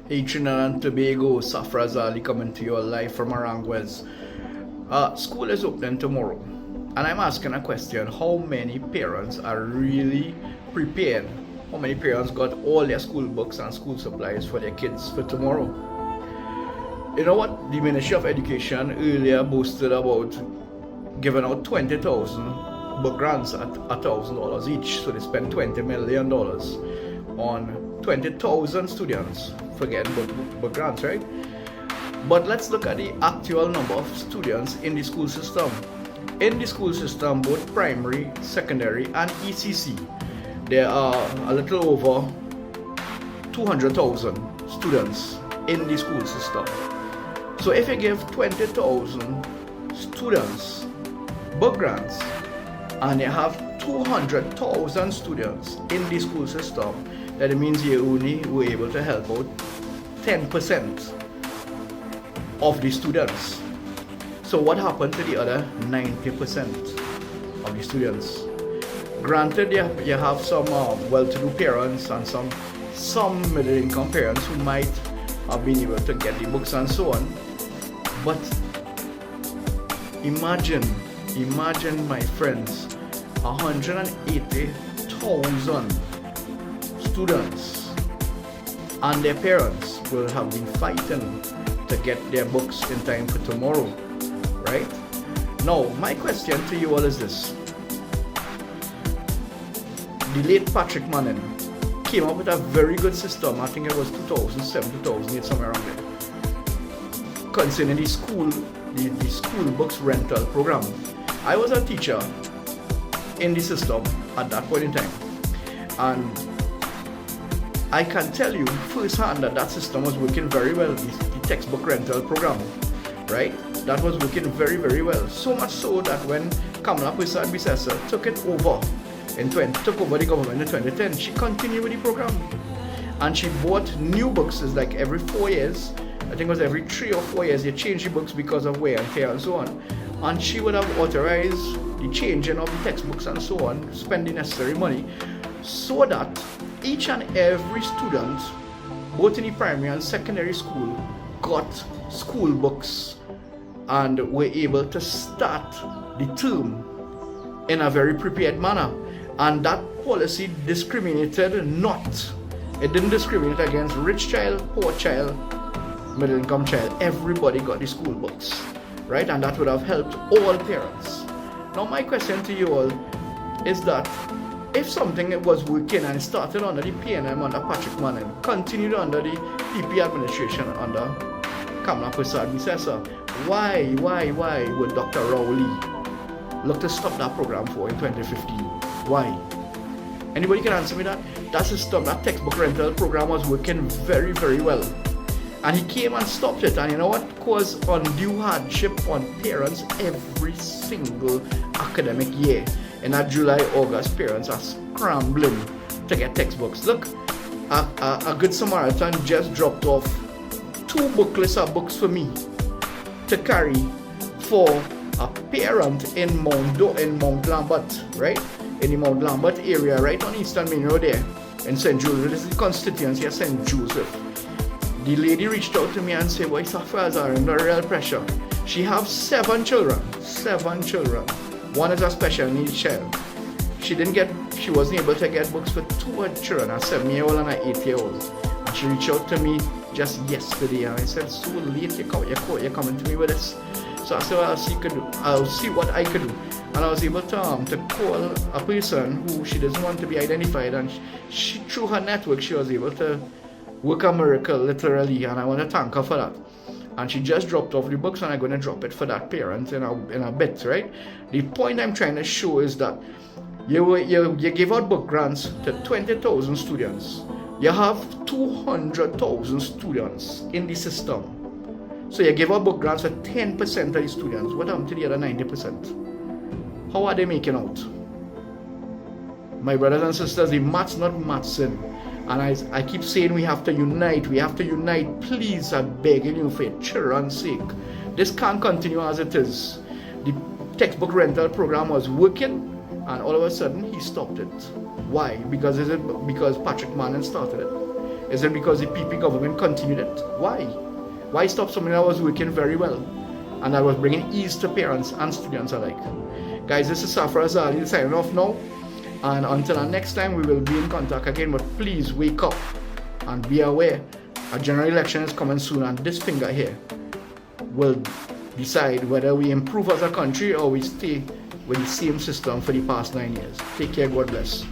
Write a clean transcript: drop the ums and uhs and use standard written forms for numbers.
Hey Trinidad and Tobago, Safraz Ali coming to you live from Aranguez. School is opening tomorrow, and I'm asking a question: how many parents are really prepared? How many parents got all their school books and school supplies for their kids for tomorrow? You know what? The Ministry of Education earlier boasted about giving out 20,000 book grants at $1,000 each, so they spent $20 million on 20,000 students. Forget book grants, right? But let's look at the actual number of students in the school system. In the school system, both primary, secondary, and ECC, there are a little over 200,000 students in the school system. So if you give 20,000 students book grants and you have 200,000 students in the school system, that means you only were able to help out 10% of the students. So what happened to the other 90% of the students? Granted, you have some well-to-do parents and some middle-income parents who might have been able to get the books and so on. But imagine my friends, 180,000 students and their parents will have been fighting to get their books in time for tomorrow, right? Now, my question to you all is this. The late Patrick Manning came up with a very good system, I think it was 2007, 2008, somewhere around there, concerning the school books rental program. I was a teacher in the system at that point in time, and I can tell you firsthand that system was working very well, the textbook rental program, right? That was working very, very well. So much so that when Kamala Prasad took over the government in 2010, she continued with the program. And she bought new books. It's like every 4 years, I think it was every 3 or 4 years, they changed the books because of wear and tear and so on. And she would have authorized the changing of the textbooks and so on, spend the necessary money, so that each and every student, both in the primary and secondary school, got school books and were able to start the term in a very prepared manner. And that policy discriminated not. It didn't discriminate against rich child, poor child, middle income child. Everybody got the school books, right? And that would have helped all parents. Now my question to you all is that if something was working and started under the PNM under Patrick Manning, continued under the PP administration under Kamala Prasad, why would Dr. Rowley look to stop that program for in 2015? Why? Anybody can answer me that? That system, that textbook rental program was working very, very well. And he came and stopped it, and you know what? Caused undue hardship on parents every single academic year. In that July, August, parents are scrambling to get textbooks. Look, a good Samaritan just dropped off 2 booklets of books for me to carry for a parent in Mount Lambert, right? In the Mount Lambert area, right on Eastern Main Road there, in St. Joseph. This is the constituency of St. Joseph. The lady reached out to me and said, "Why Safraz are under real pressure?" She has 7 children. 7 children. One is a special needs child. She wasn't able to get books for 2 children, a 7-year-old and an 8-year-old. And she reached out to me just yesterday, and I said, "So late, you're coming to me with this." So I said, "Well, I'll see what I could do." And I was able to call a person who she doesn't want to be identified, and she through her network she was able to work a miracle, literally, and I want to thank her for that. And she just dropped off the books, and I'm going to drop it for that parent in a bit, right? The point I'm trying to show is that you give out book grants to 20,000 students. You have 200,000 students in the system. So you give out book grants for 10% of the students. What happened to the other 90%? How are they making out? My brothers and sisters, the math's not mathsing. And I keep saying we have to unite. Please, I'm begging you for your children's sake. This can't continue as it is. The textbook rental program was working, and all of a sudden he stopped it. Why? Because Patrick Manning started it. Is it because the PP government continued it? Why? Why stop something that was working very well and that was bringing ease to parents and students alike? Guys, this is Safraz Ali signing off now. And until our next time, we will be in contact again. But please wake up and be aware. A general election is coming soon, and this finger here will decide whether we improve as a country or we stay with the same system for the past 9 years. Take care. God bless.